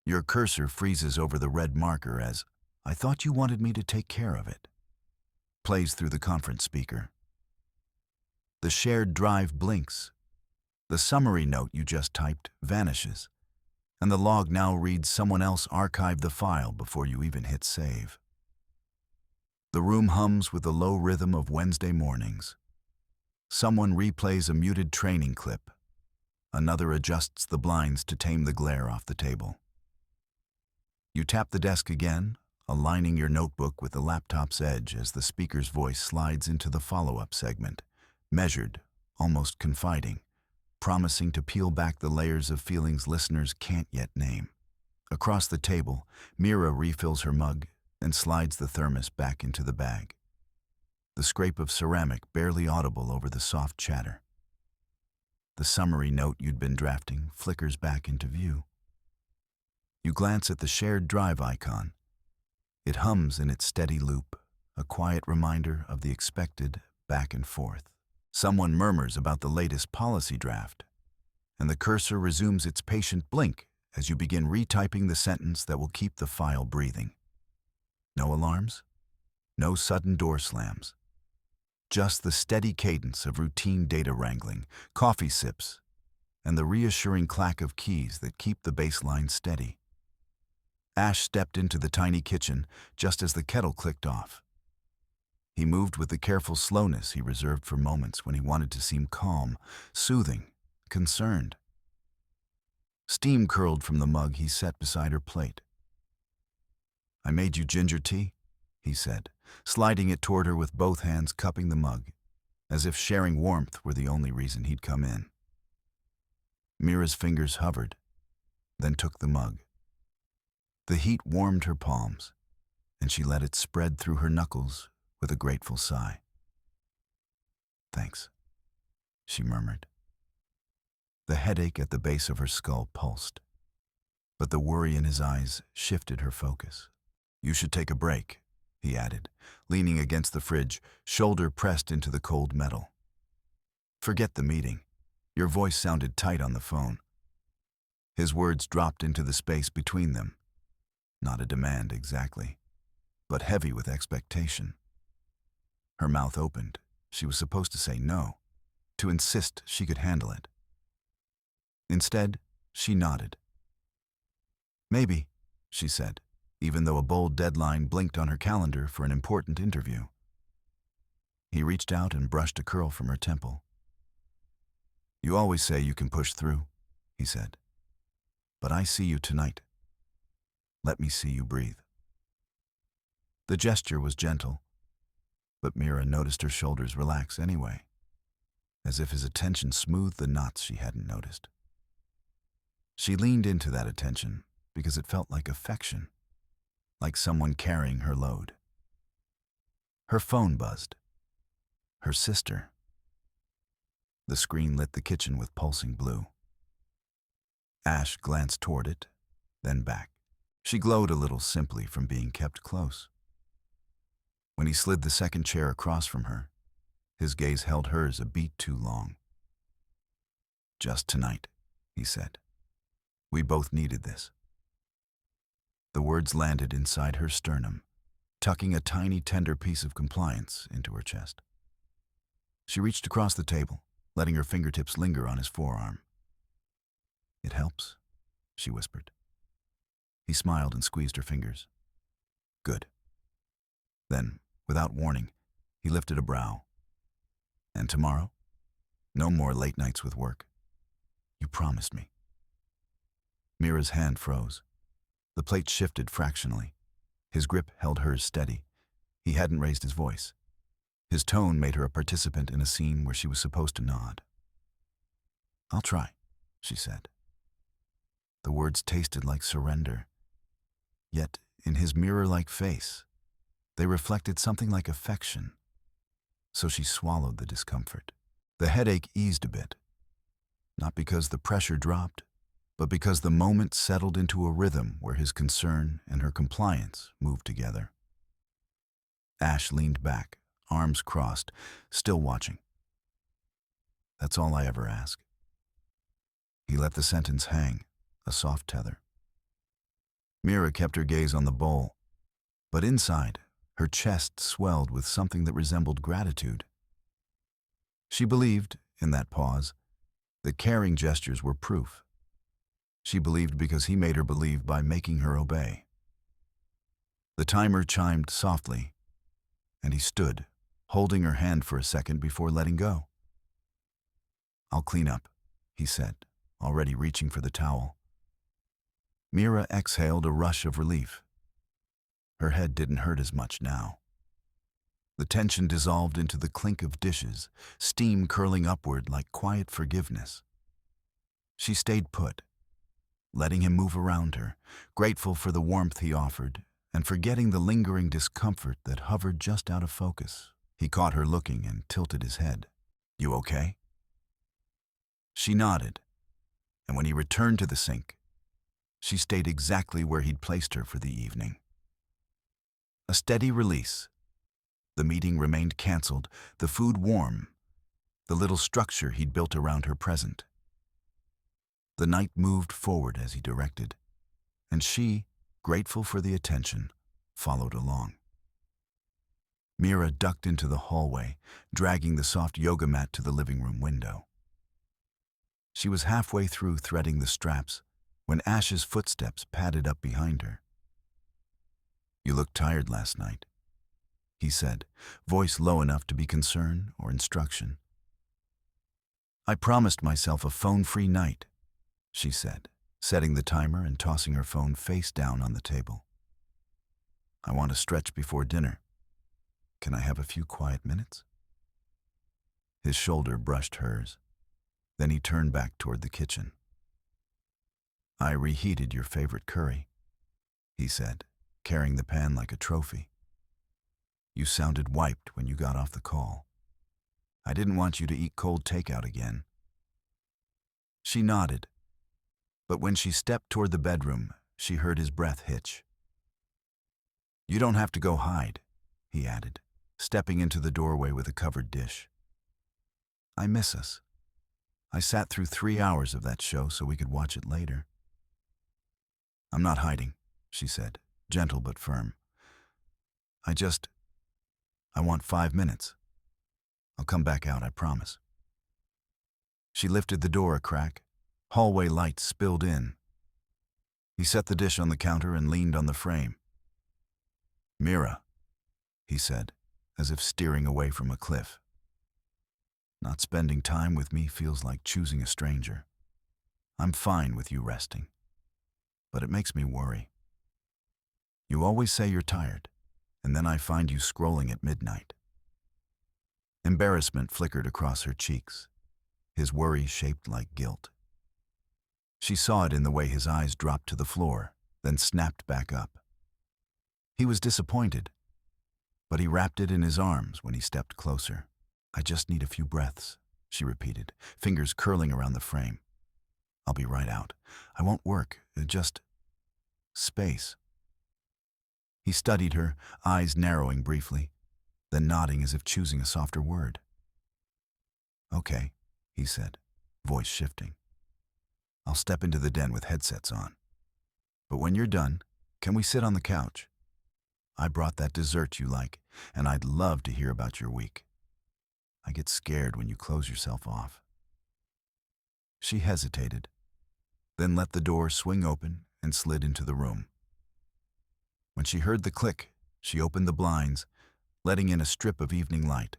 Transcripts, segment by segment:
Your cursor freezes over the red marker as, "I thought you wanted me to take care of it," plays through the conference speaker. The shared drive blinks. The summary note you just typed vanishes, and the log now reads someone else archived the file before you even hit save. The room hums with the low rhythm of Wednesday mornings. Someone replays a muted training clip. Another adjusts the blinds to tame the glare off the table. You tap the desk again, aligning your notebook with the laptop's edge as the speaker's voice slides into the follow-up segment, measured, almost confiding, promising to peel back the layers of feelings listeners can't yet name. Across the table, Mira refills her mug and slides the thermos back into the bag. The scrape of ceramic barely audible over the soft chatter. The summary note you'd been drafting flickers back into view. You glance at the shared drive icon. It hums in its steady loop, a quiet reminder of the expected back and forth. Someone murmurs about the latest policy draft, and the cursor resumes its patient blink as you begin retyping the sentence that will keep the file breathing. No alarms, no sudden door slams. Just the steady cadence of routine data wrangling, coffee sips, and the reassuring clack of keys that keep the baseline steady. Ash stepped into the tiny kitchen just as the kettle clicked off. He moved with the careful slowness he reserved for moments when he wanted to seem calm, soothing, concerned. Steam curled from the mug he set beside her plate. "I made you ginger tea," he said, sliding it toward her with both hands cupping the mug, as if sharing warmth were the only reason he'd come in. Mira's fingers hovered, then took the mug. The heat warmed her palms, and she let it spread through her knuckles with a grateful sigh. "Thanks," she murmured. The headache at the base of her skull pulsed, but the worry in his eyes shifted her focus. "You should take a break," he added, leaning against the fridge, shoulder pressed into the cold metal. "Forget the meeting." Your voice sounded tight on the phone. His words dropped into the space between them. Not a demand exactly, but heavy with expectation. Her mouth opened. She was supposed to say no, to insist she could handle it. Instead, she nodded. "Maybe," she said, even though a bold deadline blinked on her calendar for an important interview. He reached out and brushed a curl from her temple. "You always say you can push through," he said. "But I see you tonight. Let me see you breathe." The gesture was gentle, but Mira noticed her shoulders relax anyway, as if his attention smoothed the knots she hadn't noticed. She leaned into that attention because it felt like affection, like someone carrying her load. Her phone buzzed. Her sister. The screen lit the kitchen with pulsing blue. Ash glanced toward it, then back. She glowed a little simply from being kept close. When he slid the second chair across from her, his gaze held hers a beat too long. "Just tonight," he said. "We both needed this." The words landed inside her sternum, tucking a tiny, tender piece of compliance into her chest. She reached across the table, letting her fingertips linger on his forearm. "It helps," she whispered. He smiled and squeezed her fingers. "Good." Then, without warning, he lifted a brow. "And tomorrow? No more late nights with work. You promised me." Mira's hand froze. The plate shifted fractionally. His grip held hers steady. He hadn't raised his voice. His tone made her a participant in a scene where she was supposed to nod. "I'll try," she said. The words tasted like surrender. Yet, in his mirror-like face, they reflected something like affection. So she swallowed the discomfort. The headache eased a bit, not because the pressure dropped, but because the moment settled into a rhythm where his concern and her compliance moved together. Ash leaned back, arms crossed, still watching. "That's all I ever ask." He let the sentence hang, a soft tether. Mira kept her gaze on the bowl, but inside, her chest swelled with something that resembled gratitude. She believed, in that pause, that caring gestures were proof. She believed because he made her believe by making her obey. The timer chimed softly, and he stood, holding her hand for a second before letting go. "I'll clean up," he said, already reaching for the towel. Mira exhaled a rush of relief. Her head didn't hurt as much now. The tension dissolved into the clink of dishes, steam curling upward like quiet forgiveness. She stayed put, letting him move around her, grateful for the warmth he offered, and forgetting the lingering discomfort that hovered just out of focus. He caught her looking and tilted his head. "You okay?" She nodded, and when he returned to the sink, she stayed exactly where he'd placed her for the evening. A steady release. The meeting remained canceled, the food warm, the little structure he'd built around her present. The night moved forward as he directed, and she, grateful for the attention, followed along. Mira ducked into the hallway, dragging the soft yoga mat to the living room window. She was halfway through threading the straps when Ash's footsteps padded up behind her. "You looked tired last night," he said, voice low enough to be concern or instruction. "I promised myself a phone-free night," she said, setting the timer and tossing her phone face down on the table. "I want to stretch before dinner. Can I have a few quiet minutes?" His shoulder brushed hers. Then he turned back toward the kitchen. "I reheated your favorite curry," he said, carrying the pan like a trophy. "You sounded wiped when you got off the call. I didn't want you to eat cold takeout again." She nodded, but when she stepped toward the bedroom, she heard his breath hitch. "You don't have to go hide," he added, stepping into the doorway with a covered dish. "I miss us. I sat through 3 hours of that show so we could watch it later." "I'm not hiding," she said, gentle but firm. I want 5 minutes. I'll come back out, I promise." She lifted the door a crack. Hallway light spilled in. He set the dish on the counter and leaned on the frame. "Mira," he said, as if steering away from a cliff. "Not spending time with me feels like choosing a stranger. I'm fine with you resting, but it makes me worry. You always say you're tired, and then I find you scrolling at midnight." Embarrassment flickered across her cheeks, his worry shaped like guilt. She saw it in the way his eyes dropped to the floor, then snapped back up. He was disappointed, but he wrapped it in his arms when he stepped closer. "I just need a few breaths," she repeated, fingers curling around the frame. "I'll be right out. I won't work, just space." He studied her, eyes narrowing briefly, then nodding as if choosing a softer word. "Okay," he said, voice shifting. "I'll step into the den with headsets on. But when you're done, can we sit on the couch? I brought that dessert you like, and I'd love to hear about your week. I get scared when you close yourself off." She hesitated, then let the door swing open and slid into the room. When she heard the click, she opened the blinds, letting in a strip of evening light.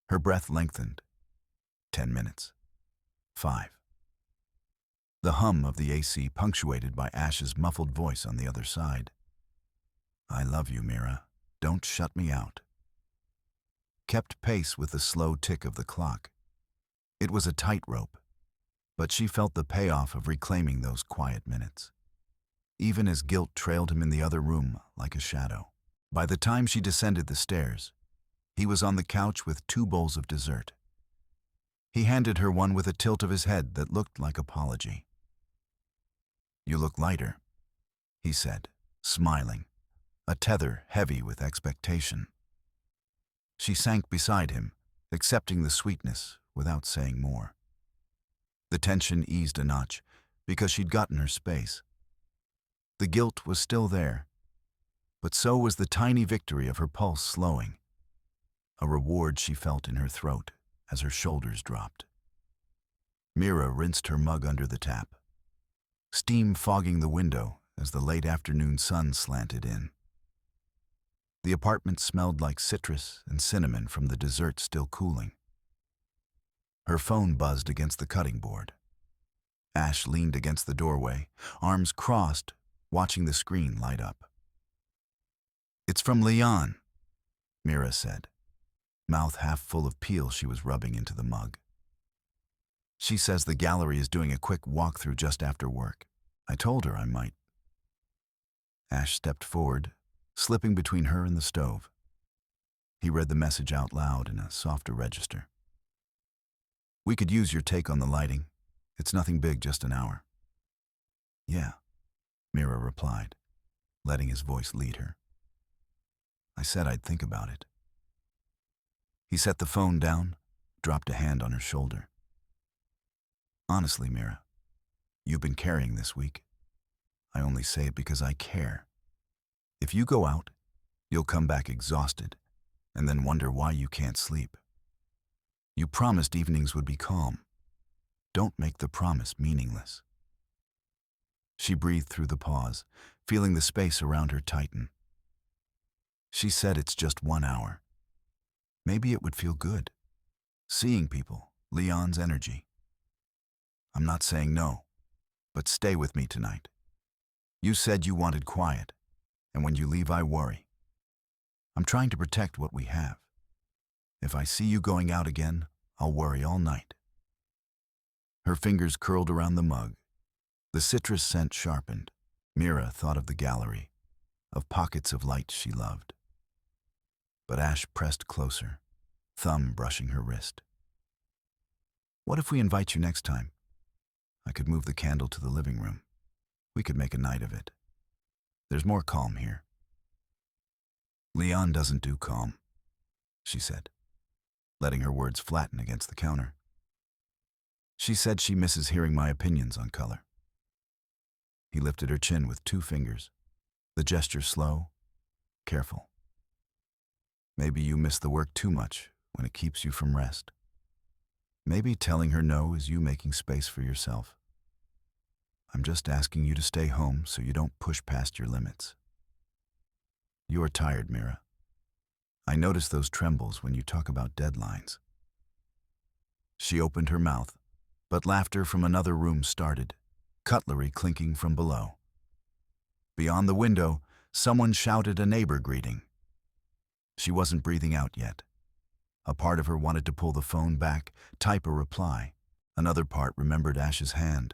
Her breath lengthened. 10 minutes. 5. The hum of the AC punctuated by Ash's muffled voice on the other side. "I love you, Mira. Don't shut me out." Kept pace with the slow tick of the clock. It was a tightrope, but she felt the payoff of reclaiming those quiet minutes, even as guilt trailed him in the other room like a shadow. By the time she descended the stairs, he was on the couch with 2 bowls of dessert. He handed her one with a tilt of his head that looked like apology. "You look lighter," he said, smiling, a tether heavy with expectation. She sank beside him, accepting the sweetness without saying more. The tension eased a notch because she'd gotten her space. The guilt was still there, but so was the tiny victory of her pulse slowing, a reward she felt in her throat as her shoulders dropped. Mira rinsed her mug under the tap, steam fogging the window as the late afternoon sun slanted in. The apartment smelled like citrus and cinnamon from the dessert still cooling. Her phone buzzed against the cutting board. Ash leaned against the doorway, arms crossed, watching the screen light up. "It's from Leon," Mira said, mouth half full of peel she was rubbing into the mug. "She says the gallery is doing a quick walkthrough just after work. I told her I might." Ash stepped forward, slipping between her and the stove. He read the message out loud in a softer register. "We could use your take on the lighting. It's nothing big, just an hour." "Yeah," Mira replied, letting his voice lead her. "I said I'd think about it." He set the phone down, dropped a hand on her shoulder. "Honestly, Mira, you've been carrying this week. I only say it because I care. If you go out, you'll come back exhausted and then wonder why you can't sleep. You promised evenings would be calm. Don't make the promise meaningless." She breathed through the pause, feeling the space around her tighten. She said it's just 1 hour. Maybe it would feel good. Seeing people, Leon's energy. "I'm not saying no, but stay with me tonight. You said you wanted quiet, and when you leave I worry. I'm trying to protect what we have. If I see you going out again, I'll worry all night." Her fingers curled around the mug. The citrus scent sharpened. Mira thought of the gallery, of pockets of light she loved. But Ash pressed closer, thumb brushing her wrist. "What if we invite you next time? I could move the candle to the living room. We could make a night of it. There's more calm here." "Leon doesn't do calm," she said, letting her words flatten against the counter. "She said she misses hearing my opinions on color." He lifted her chin with 2 fingers, the gesture slow, careful. "Maybe you miss the work too much when it keeps you from rest. Maybe telling her no is you making space for yourself. I'm just asking you to stay home so you don't push past your limits. You are tired, Mira. I notice those trembles when you talk about deadlines." She opened her mouth, but laughter from another room started, cutlery clinking from below. Beyond the window, someone shouted a neighbor greeting. She wasn't breathing out yet. A part of her wanted to pull the phone back, type a reply. Another part remembered Ash's hand.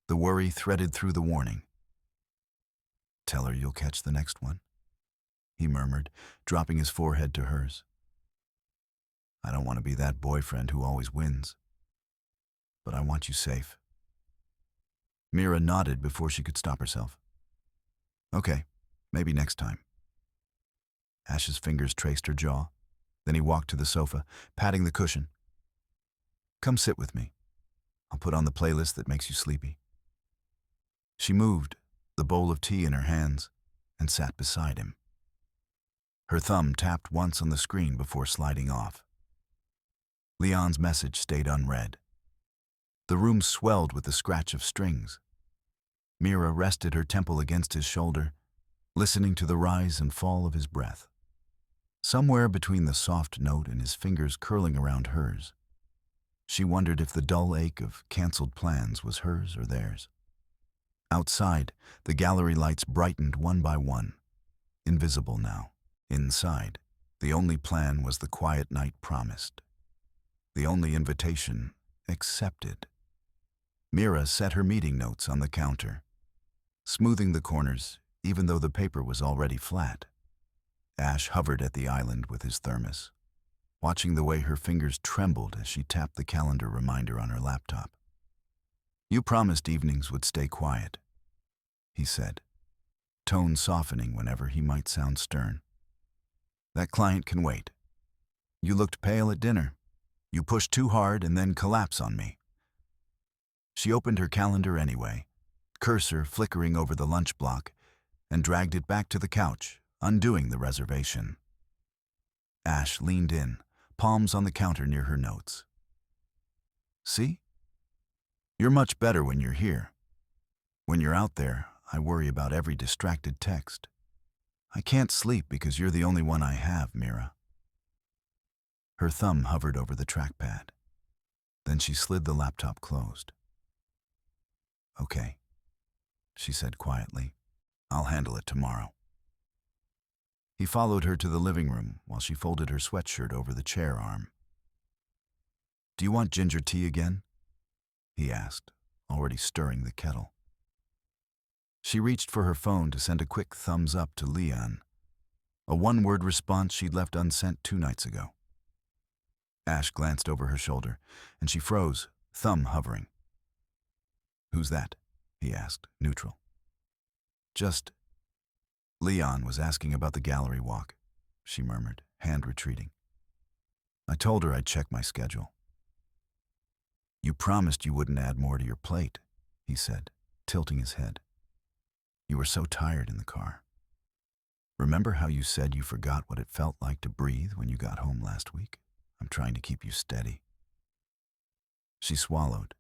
The worry threaded through the warning. "Tell her you'll catch the next one," he murmured, dropping his forehead to hers. "I don't want to be that boyfriend who always wins. But I want you safe." Mira nodded before she could stop herself. "Okay, maybe next time." Ash's fingers traced her jaw. Then he walked to the sofa, patting the cushion. "Come sit with me. I'll put on the playlist that makes you sleepy." She moved, the bowl of tea in her hands, and sat beside him. Her thumb tapped once on the screen before sliding off. Leon's message stayed unread. The room swelled with the scratch of strings. Mira rested her temple against his shoulder, listening to the rise and fall of his breath. Somewhere between the soft note and his fingers curling around hers, she wondered if the dull ache of canceled plans was hers or theirs. Outside, the gallery lights brightened one by one, invisible now. Inside, the only plan was the quiet night promised. The only invitation accepted. Mira set her meeting notes on the counter, smoothing the corners even though the paper was already flat. Ash hovered at the island with his thermos, watching the way her fingers trembled as she tapped the calendar reminder on her laptop. "You promised evenings would stay quiet," he said, tone softening whenever he might sound stern. "That client can wait. You looked pale at dinner. You pushed too hard and then collapse on me." She opened her calendar anyway, cursor flickering over the lunch block, and dragged it back to the couch, undoing the reservation. Ash leaned in, palms on the counter near her notes. See? You're much better when you're here. When you're out there, I worry about every distracted text. I can't sleep because you're the only one I have, Mira. Her thumb hovered over the trackpad. Then she slid the laptop closed. Okay, she said quietly. I'll handle it tomorrow. He followed her to the living room while she folded her sweatshirt over the chair arm. Do you want ginger tea again? He asked, already stirring the kettle. She reached for her phone to send a quick thumbs up to Leon, a one-word response she'd left unsent 2 nights ago. Ash glanced over her shoulder, and she froze, thumb hovering. Who's that? He asked, neutral. Just... Leon was asking about the gallery walk, she murmured, hand retreating. I told her I'd check my schedule. You promised you wouldn't add more to your plate, he said, tilting his head. You were so tired in the car. Remember how you said you forgot what it felt like to breathe when you got home last week? I'm trying to keep you steady. She swallowed.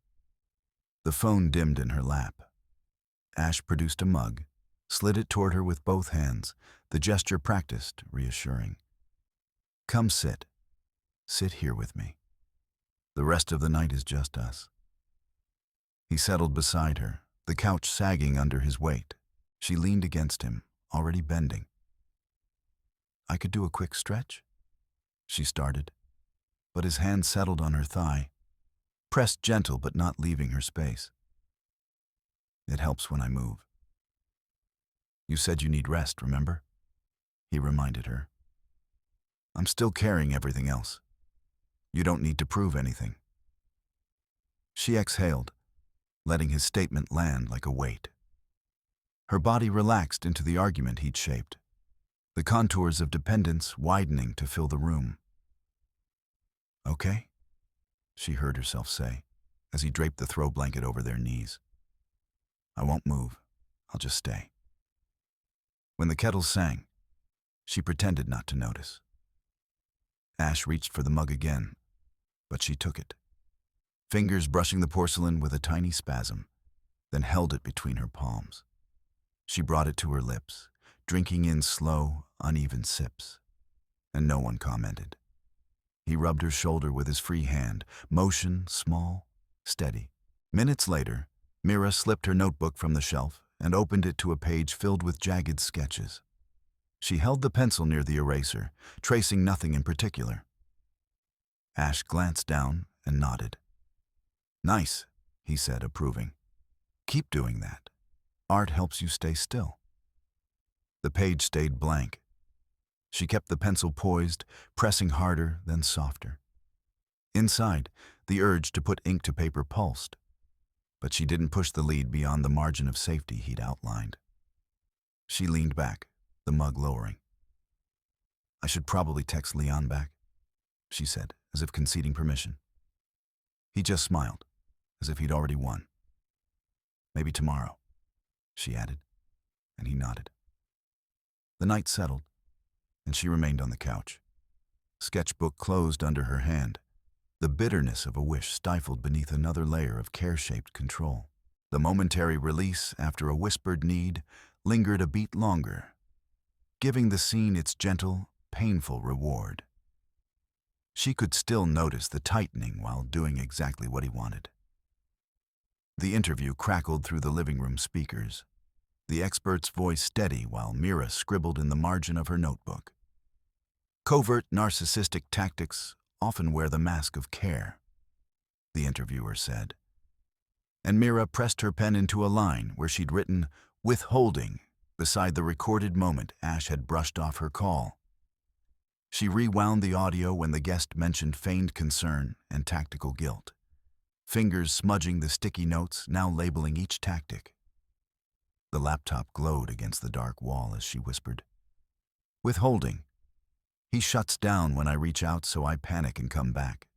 The phone dimmed in her lap. Ash produced a mug, slid it toward her with both hands, the gesture practiced, reassuring. Come sit. Sit here with me. The rest of the night is just us. He settled beside her, the couch sagging under his weight. She leaned against him, already bending. I could do a quick stretch? She started, but his hand settled on her thigh, pressed gentle but not leaving her space. It helps when I move. You said you need rest, remember? He reminded her. I'm still carrying everything else. You don't need to prove anything. She exhaled, letting his statement land like a weight. Her body relaxed into the argument he'd shaped, the contours of dependence widening to fill the room. Okay, she heard herself say, as he draped the throw blanket over their knees. I won't move. I'll just stay. When the kettle sang, she pretended not to notice. Ash reached for the mug again, but she took it, fingers brushing the porcelain with a tiny spasm, then held it between her palms. She brought it to her lips, drinking in slow, uneven sips, and no one commented. He rubbed her shoulder with his free hand, motion small, steady. Minutes later, Mira slipped her notebook from the shelf and opened it to a page filled with jagged sketches. She held the pencil near the eraser, tracing nothing in particular. Ash glanced down and nodded. Nice, he said, approving. Keep doing that. Art helps you stay still. The page stayed blank. She kept the pencil poised, pressing harder, then softer. Inside, the urge to put ink to paper pulsed, but she didn't push the lead beyond the margin of safety he'd outlined. She leaned back, the mug lowering. I should probably text Leon back, she said, as if conceding permission. He just smiled, as if he'd already won. Maybe tomorrow, she added, and he nodded. The night settled, and she remained on the couch. Sketchbook closed under her hand, the bitterness of a wish stifled beneath another layer of care-shaped control. The momentary release after a whispered need lingered a beat longer, giving the scene its gentle, painful reward. She could still notice the tightening while doing exactly what he wanted. The interview crackled through the living room speakers, the expert's voice steady while Mira scribbled in the margin of her notebook. Covert narcissistic tactics often wear the mask of care, the interviewer said. And Mira pressed her pen into a line where she'd written, withholding, beside the recorded moment Ash had brushed off her call. She rewound the audio when the guest mentioned feigned concern and tactical guilt, fingers smudging the sticky notes, now labeling each tactic. The laptop glowed against the dark wall as she whispered, withholding. He shuts down when I reach out, so I panic and come back.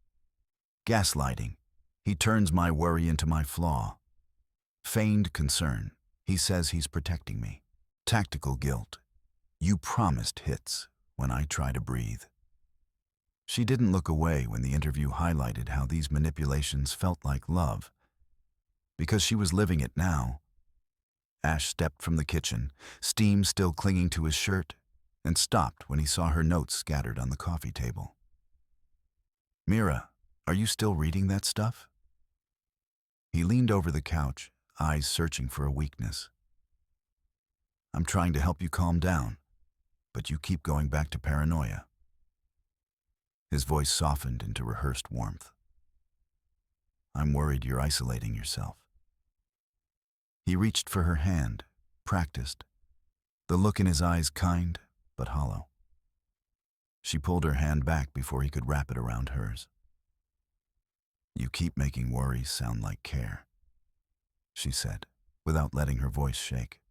Gaslighting. He turns my worry into my flaw. Feigned concern. He says he's protecting me. Tactical guilt. You promised hits when I try to breathe. She didn't look away when the interview highlighted how these manipulations felt like love, because she was living it now. Ash stepped from the kitchen, steam still clinging to his shirt, and stopped when he saw her notes scattered on the coffee table. "Mira, are you still reading that stuff?" He leaned over the couch, eyes searching for a weakness. "I'm trying to help you calm down, but you keep going back to paranoia." His voice softened into rehearsed warmth. "I'm worried you're isolating yourself." He reached for her hand, practiced, the look in his eyes kind but hollow. She pulled her hand back before he could wrap it around hers. "You keep making worries sound like care," she said, without letting her voice shake.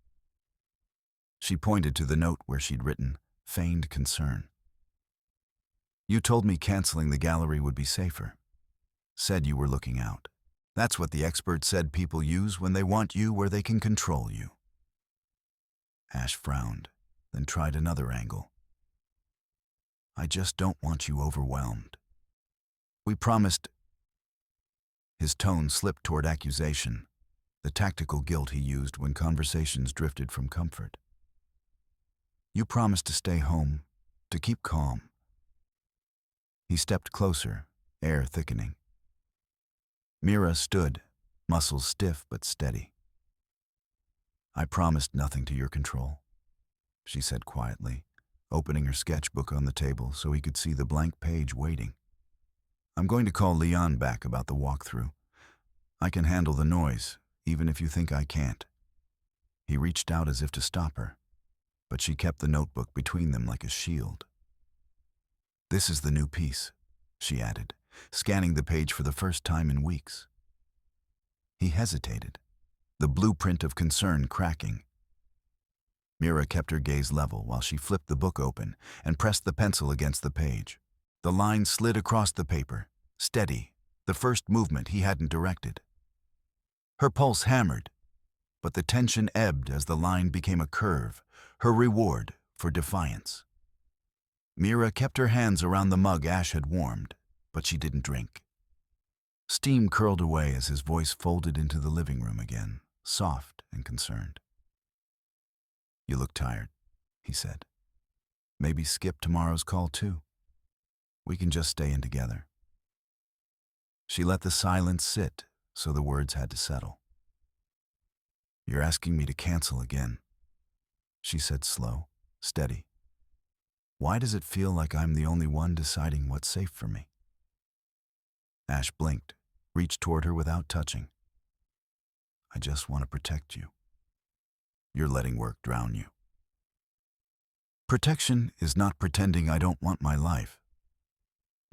She pointed to the note where she'd written, "Feigned concern." "You told me canceling the gallery would be safer. Said you were looking out. That's what the experts said people use when they want you where they can control you." Ash frowned, then tried another angle. "I just don't want you overwhelmed. We promised." His tone slipped toward accusation, the tactical guilt he used when conversations drifted from comfort. "You promised to stay home, to keep calm." He stepped closer, air thickening. Mira stood, muscles stiff but steady. "I promised nothing to your control," she said quietly, opening her sketchbook on the table so he could see the blank page waiting. "I'm going to call Leon back about the walkthrough. I can handle the noise, even if you think I can't." He reached out as if to stop her, but she kept the notebook between them like a shield. "This is the new piece," she added, scanning the page for the first time in weeks. He hesitated, the blueprint of concern cracking. Mira kept her gaze level while she flipped the book open and pressed the pencil against the page. The line slid across the paper, steady, the first movement he hadn't directed. Her pulse hammered, but the tension ebbed as the line became a curve, her reward for defiance. Mira kept her hands around the mug Ash had warmed, but she didn't drink. Steam curled away as his voice folded into the living room again, soft and concerned. "You look tired," he said. "Maybe skip tomorrow's call too. We can just stay in together." She let the silence sit, so the words had to settle. "You're asking me to cancel again," she said, slow, steady. "Why does it feel like I'm the only one deciding what's safe for me?" Ash blinked, reached toward her without touching. "I just want to protect you. You're letting work drown you." "Protection is not pretending I don't want my life,"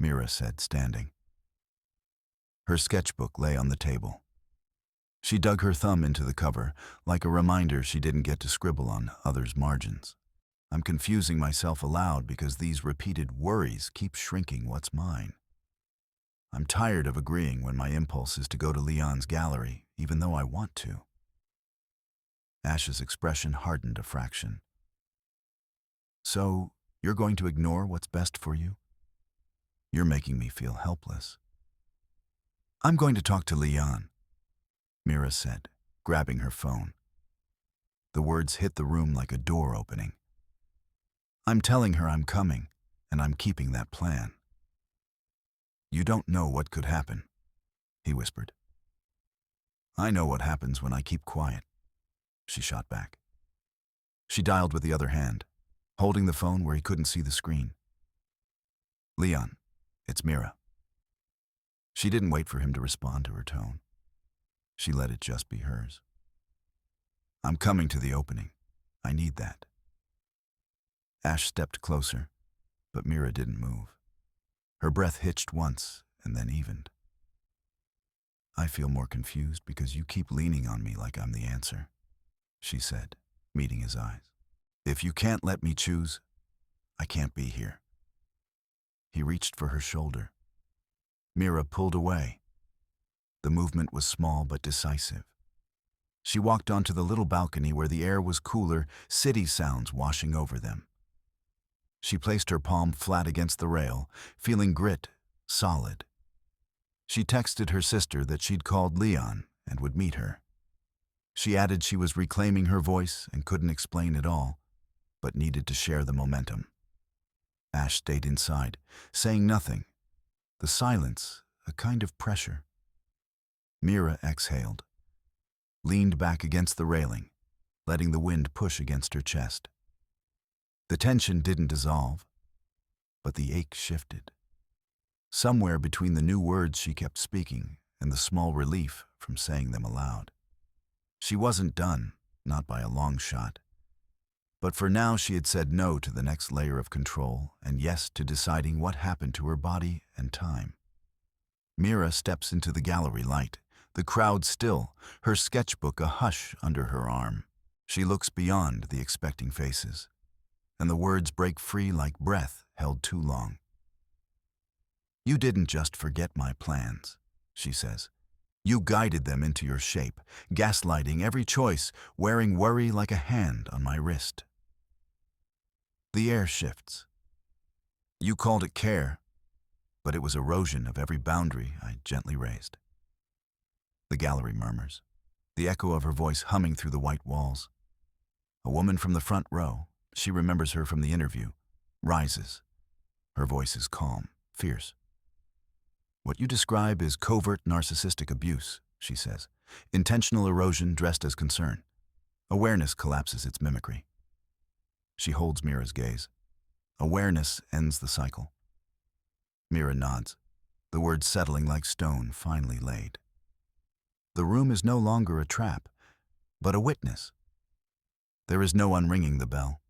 Mira said, standing. Her sketchbook lay on the table. She dug her thumb into the cover, like a reminder she didn't get to scribble on others' margins. "I'm confusing myself aloud because these repeated worries keep shrinking what's mine. I'm tired of agreeing when my impulse is to go to Leon's gallery, even though I want to." Ash's expression hardened a fraction. "So, you're going to ignore what's best for you? You're making me feel helpless." "I'm going to talk to Leon," Mira said, grabbing her phone. The words hit the room like a door opening. "I'm telling her I'm coming, and I'm keeping that plan." "You don't know what could happen," he whispered. "I know what happens when I keep quiet," she shot back. She dialed with the other hand, holding the phone where he couldn't see the screen. "Leon, it's Mira." She didn't wait for him to respond to her tone. She let it just be hers. "I'm coming to the opening. I need that." Ash stepped closer, but Mira didn't move. Her breath hitched once and then evened. "I feel more confused because you keep leaning on me like I'm the answer," she said, meeting his eyes. "If you can't let me choose, I can't be here." He reached for her shoulder. Mira pulled away. The movement was small but decisive. She walked onto the little balcony where the air was cooler, city sounds washing over them. She placed her palm flat against the rail, feeling grit, solid. She texted her sister that she'd called Leon and would meet her. She added she was reclaiming her voice and couldn't explain it all, but needed to share the momentum. Ash stayed inside, saying nothing. The silence, a kind of pressure. Mira exhaled, leaned back against the railing, letting the wind push against her chest. The tension didn't dissolve, but the ache shifted. Somewhere between the new words she kept speaking and the small relief from saying them aloud. She wasn't done, not by a long shot. But for now she had said no to the next layer of control and yes to deciding what happened to her body and time. Mira steps into the gallery light, the crowd still, her sketchbook a hush under her arm. She looks beyond the expecting faces, and the words break free like breath held too long. "You didn't just forget my plans," she says. "You guided them into your shape, gaslighting every choice, wearing worry like a hand on my wrist." The air shifts. "You called it care, but it was erosion of every boundary I gently raised." The gallery murmurs, the echo of her voice humming through the white walls. A woman from the front row, she remembers her from the interview, rises. Her voice is calm, fierce. "What you describe is covert narcissistic abuse," she says. "Intentional erosion dressed as concern. Awareness collapses its mimicry." She holds Mira's gaze. Awareness ends the cycle. Mira nods, the words settling like stone finely laid. The room is no longer a trap, but a witness. There is no unringing the bell.